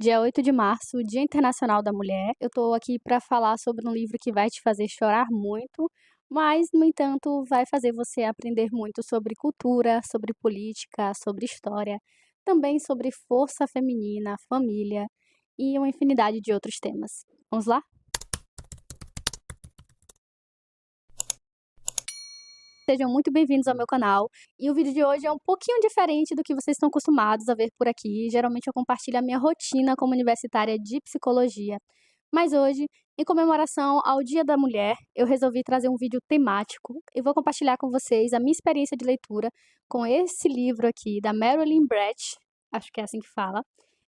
Dia 8 de março, Dia Internacional da Mulher. Eu tô aqui para falar sobre um livro que vai te fazer chorar muito, mas, no entanto, vai fazer você aprender muito sobre cultura, sobre política, sobre história, também sobre força feminina, família e uma infinidade de outros temas. Vamos lá? Sejam muito bem-vindos ao meu canal. E o vídeo de hoje é um pouquinho diferente do que vocês estão acostumados a ver por aqui. Geralmente eu compartilho a minha rotina como universitária de psicologia. Mas hoje, em comemoração ao Dia da Mulher, eu resolvi trazer um vídeo temático e vou compartilhar com vocês a minha experiência de leitura com esse livro aqui, da Marilyn Brett, acho que é assim que fala,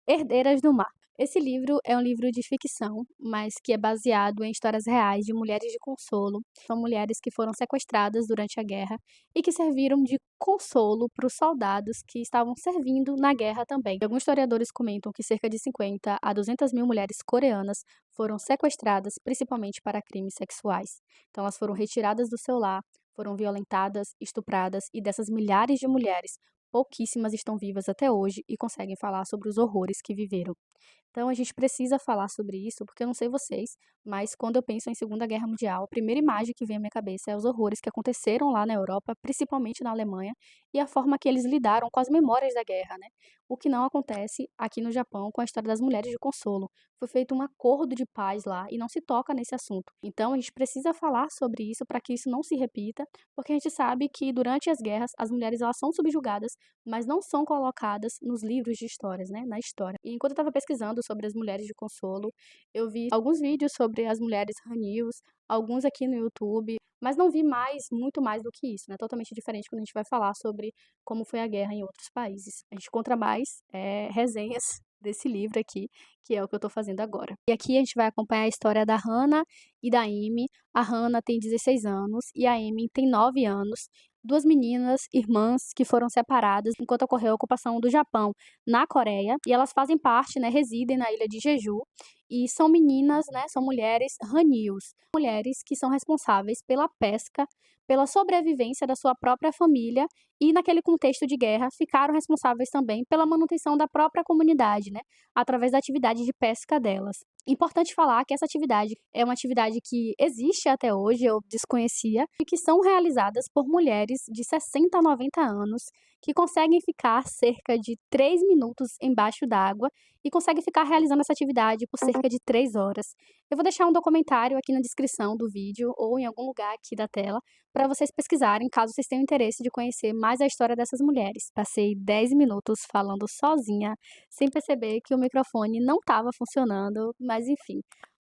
Herdeiras do Mar. Esse livro é um livro de ficção, mas que é baseado em histórias reais de mulheres de consolo. São mulheres que foram sequestradas durante a guerra e que serviram de consolo para os soldados que estavam servindo na guerra também. Alguns historiadores comentam que cerca de 50 a 200 mil mulheres coreanas foram sequestradas principalmente para crimes sexuais. Então elas foram retiradas do seu lar, foram violentadas, estupradas e dessas milhares de mulheres, pouquíssimas estão vivas até hoje e conseguem falar sobre os horrores que viveram. Então a gente precisa falar sobre isso, porque eu não sei vocês, mas quando eu penso em Segunda Guerra Mundial, a primeira imagem que vem à minha cabeça é os horrores que aconteceram lá na Europa, principalmente na Alemanha, e a forma que eles lidaram com as memórias da guerra, né? O que não acontece aqui no Japão com a história das mulheres de consolo. Foi feito um acordo de paz lá e não se toca nesse assunto. Então a gente precisa falar sobre isso para que isso não se repita, porque a gente sabe que durante as guerras as mulheres elas são subjugadas, mas não são colocadas nos livros de histórias, né, na história. E enquanto eu estava pesquisando sobre as mulheres de consolo, eu vi alguns vídeos sobre as mulheres Hanils, alguns aqui no YouTube, mas não vi muito mais do que isso, né? Totalmente diferente quando a gente vai falar sobre como foi a guerra em outros países. A gente encontra mais resenhas desse livro aqui, que é o que eu tô fazendo agora. E aqui a gente vai acompanhar a história da Hana e da Amy. A Hana tem 16 anos e a Amy tem 9 anos. Duas meninas, irmãs, que foram separadas enquanto ocorreu a ocupação do Japão na Coreia. E elas fazem parte, né, residem na ilha de Jeju. E são meninas, né, são mulheres Hanils, mulheres que são responsáveis pela pesca, pela sobrevivência da sua própria família e, naquele contexto de guerra, ficaram responsáveis também pela manutenção da própria comunidade, né, através da atividade de pesca delas. Importante falar que essa atividade é uma atividade que existe até hoje, eu desconhecia, e que são realizadas por mulheres de 60 a 90 anos que conseguem ficar cerca de 3 minutos embaixo d'água e conseguem ficar realizando essa atividade por cerca de 3 horas. Eu vou deixar um documentário aqui na descrição do vídeo ou em algum lugar aqui da tela para vocês pesquisarem, caso vocês tenham interesse de conhecer mais a história dessas mulheres. Passei 10 minutos falando sozinha, sem perceber que o microfone não estava funcionando, mas enfim.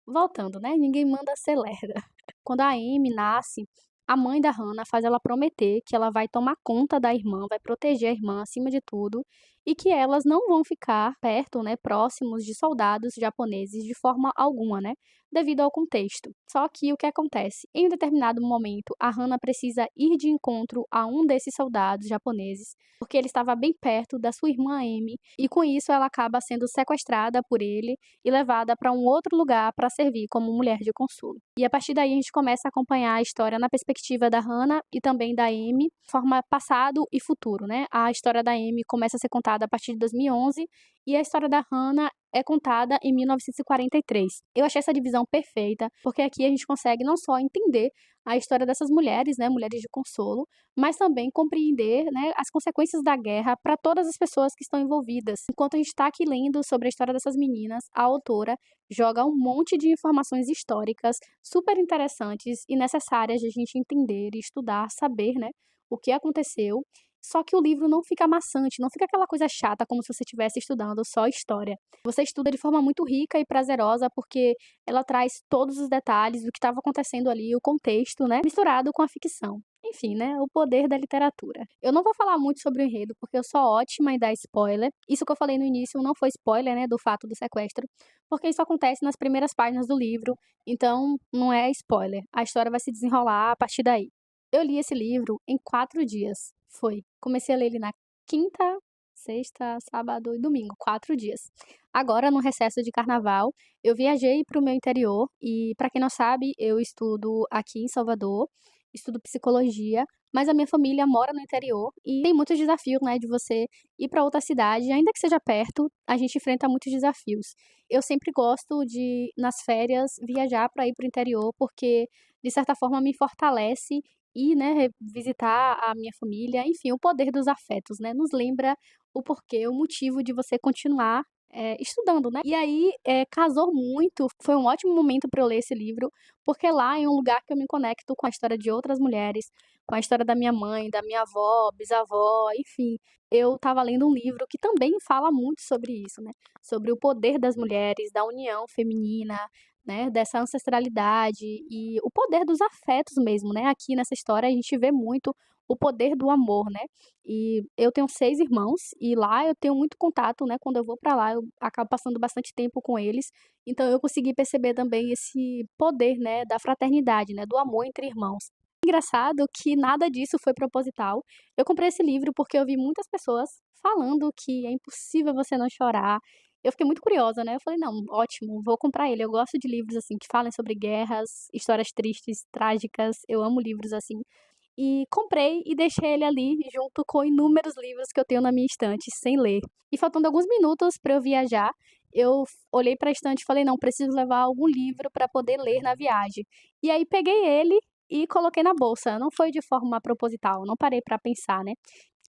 Voltando, né? Ninguém manda ser lerda. Quando a Amy nasce, a mãe da Hannah faz ela prometer que ela vai tomar conta da irmã, vai proteger a irmã acima de tudo, e que elas não vão ficar perto, né, próximos de soldados japoneses de forma alguma, né, devido ao contexto. Só que o que acontece? Em um determinado momento, a Hannah precisa ir de encontro a um desses soldados japoneses, porque ele estava bem perto da sua irmã Amy, e com isso ela acaba sendo sequestrada por ele e levada para um outro lugar para servir como mulher de consolo. E a partir daí a gente começa a acompanhar a história na perspectiva da Hannah e também da Amy, de forma passado e futuro, né? A história da Amy começa a ser contada a partir de 2011 e a história da Hannah é contada em 1943. Eu achei essa divisão perfeita, porque aqui a gente consegue não só entender a história dessas mulheres, né, mulheres de consolo, mas também compreender, né, as consequências da guerra para todas as pessoas que estão envolvidas. Enquanto a gente está aqui lendo sobre a história dessas meninas, a autora joga um monte de informações históricas super interessantes e necessárias de a gente entender e estudar, saber, né, o que aconteceu. Só que o livro não fica maçante, não fica aquela coisa chata como se você estivesse estudando só história. Você estuda de forma muito rica e prazerosa porque ela traz todos os detalhes do que estava acontecendo ali, o contexto, né, misturado com a ficção. Enfim, né, o poder da literatura. Eu não vou falar muito sobre o enredo porque eu sou ótima em dar spoiler. Isso que eu falei no início não foi spoiler, né, do fato do sequestro, porque isso acontece nas primeiras páginas do livro, então não é spoiler. A história vai se desenrolar a partir daí. Eu li esse livro em 4 dias. Foi. Comecei a ler ele na quinta, sexta, sábado e domingo, 4 dias. Agora, no recesso de carnaval, eu viajei para o meu interior e, para quem não sabe, eu estudo aqui em Salvador estudo psicologia, mas a minha família mora no interior e tem muitos desafios, né, de você ir para outra cidade, ainda que seja perto, a gente enfrenta muitos desafios. Eu sempre gosto de, nas férias, viajar para ir para o interior, porque de certa forma me fortalece e, né, visitar a minha família, enfim, o poder dos afetos, né, nos lembra o porquê, o motivo de você continuar, estudando, né. E aí, casou muito, foi um ótimo momento para eu ler esse livro, porque lá é um lugar que eu me conecto com a história de outras mulheres, com a história da minha mãe, da minha avó, bisavó, enfim. Eu estava lendo um livro que também fala muito sobre isso, né, sobre o poder das mulheres, da união feminina, né, dessa ancestralidade e o poder dos afetos mesmo, né. Aqui nessa história a gente vê muito o poder do amor, né. E eu tenho 6 irmãos e lá eu tenho muito contato, né, quando eu vou para lá eu acabo passando bastante tempo com eles, então eu consegui perceber também esse poder, né, da fraternidade, né, do amor entre irmãos. Engraçado que nada disso foi proposital. Eu comprei esse livro porque eu vi muitas pessoas falando que é impossível você não chorar. Eu fiquei muito curiosa, né, eu falei: "Não, ótimo, vou comprar ele". Eu gosto de livros, assim, que falem sobre guerras, histórias tristes, trágicas, eu amo livros assim. E comprei e deixei ele ali junto com inúmeros livros que eu tenho na minha estante sem ler. E faltando alguns minutos para eu viajar, eu olhei para a estante e falei: "Não, preciso levar algum livro para poder ler na viagem". E aí peguei ele e coloquei na bolsa, não foi de forma proposital, não parei para pensar, né.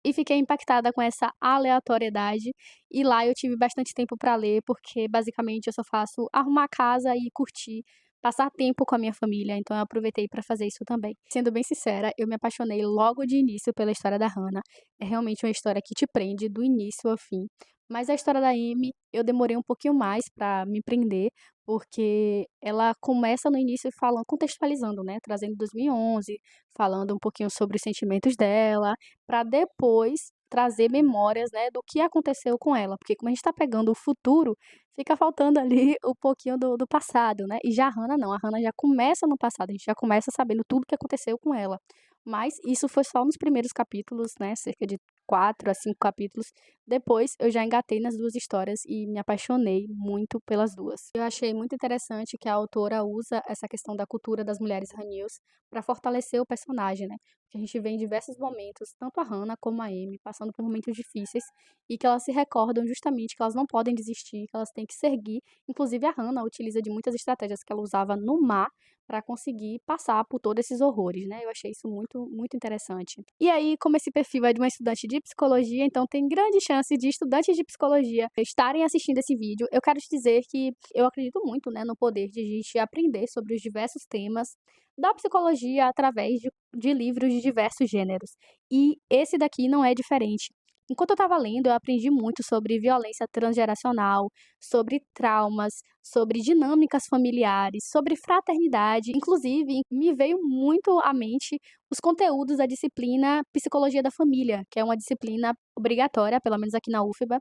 E fiquei impactada com essa aleatoriedade, e lá eu tive bastante tempo para ler, porque basicamente eu só faço arrumar a casa e curtir, passar tempo com a minha família, então eu aproveitei para fazer isso também. Sendo bem sincera, eu me apaixonei logo de início pela história da Hannah, é realmente uma história que te prende do início ao fim. Mas a história da Amy, eu demorei um pouquinho mais para me prender, porque ela começa no início falando contextualizando, né, trazendo 2011, falando um pouquinho sobre os sentimentos dela, para depois trazer memórias, né, do que aconteceu com ela, porque como a gente tá pegando o futuro, fica faltando ali um pouquinho do passado, né, e já a Hannah não, a Hannah já começa no passado, a gente já começa sabendo tudo que aconteceu com ela. Mas isso foi só nos primeiros capítulos, né, cerca de 4 a 5 capítulos, depois eu já engatei nas 2 histórias e me apaixonei muito pelas 2. Eu achei muito interessante que a autora usa essa questão da cultura das mulheres Hanils para fortalecer o personagem, né, que a gente vê em diversos momentos, tanto a Hannah como a Amy, passando por momentos difíceis e que elas se recordam justamente que elas não podem desistir, que elas têm que seguir. Inclusive a Hannah utiliza de muitas estratégias que ela usava no mar para conseguir passar por todos esses horrores, né? Eu achei isso muito interessante. E aí, como esse perfil é de uma estudante de psicologia, então tem grande chance de estudantes de psicologia estarem assistindo esse vídeo. Eu quero te dizer que eu acredito muito, né, no poder de a gente aprender sobre os diversos temas da psicologia através de livros de diversos gêneros. E esse daqui não é diferente. Enquanto eu estava lendo, eu aprendi muito sobre violência transgeracional, sobre traumas, sobre dinâmicas familiares, sobre fraternidade. Inclusive, me veio muito à mente os conteúdos da disciplina Psicologia da Família, que é uma disciplina obrigatória, pelo menos aqui na UFBA,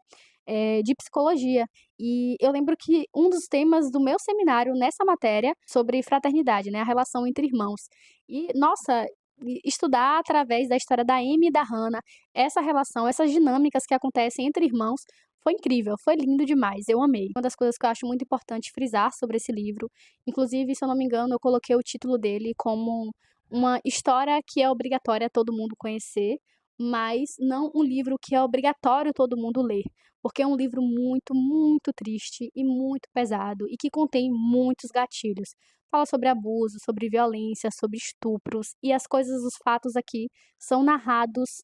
de psicologia. E eu lembro que um dos temas do meu seminário nessa matéria sobre fraternidade, né, a relação entre irmãos. E, nossa, estudar através da história da Amy e da Hannah, essa relação, essas dinâmicas que acontecem entre irmãos, foi incrível, foi lindo demais, eu amei. Uma das coisas que eu acho muito importante frisar sobre esse livro, inclusive, se eu não me engano, eu coloquei o título dele como uma história que é obrigatória todo mundo conhecer, mas não um livro que é obrigatório todo mundo ler, porque é um livro muito triste e muito pesado e que contém muitos gatilhos. Fala sobre abuso, sobre violência, sobre estupros e as coisas, os fatos aqui são narrados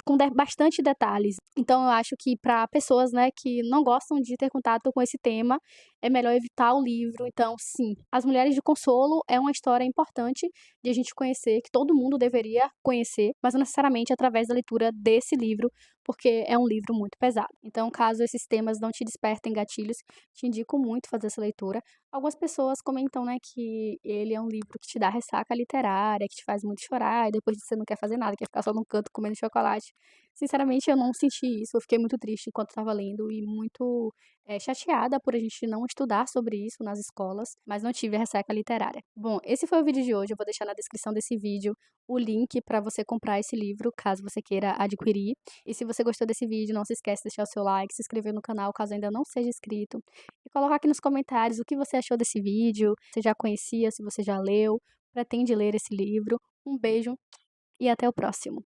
com bastante detalhes. Então eu acho que para pessoas, né, que não gostam de ter contato com esse tema, é melhor evitar o livro. Então, sim, As Mulheres de Consolo é uma história importante de a gente conhecer, que todo mundo deveria conhecer, mas não necessariamente através da leitura desse livro, porque é um livro muito pesado. Então, caso esses temas não te despertem gatilhos, te indico muito fazer essa leitura. Algumas pessoas comentam, né, que ele é um livro que te dá ressaca literária, que te faz muito chorar, e depois você não quer fazer nada, quer ficar só num canto comendo chocolate. Sinceramente, eu não senti isso, eu fiquei muito triste enquanto estava lendo e muito chateada por a gente não estudar sobre isso nas escolas, mas não tive a ressaca literária. Bom, esse foi o vídeo de hoje, eu vou deixar na descrição desse vídeo o link para você comprar esse livro, caso você queira adquirir. E se você gostou desse vídeo, não se esquece de deixar o seu like, se inscrever no canal caso ainda não seja inscrito, e colocar aqui nos comentários o que você achou desse vídeo, se já conhecia, se você já leu, pretende ler esse livro. Um beijo e até o próximo.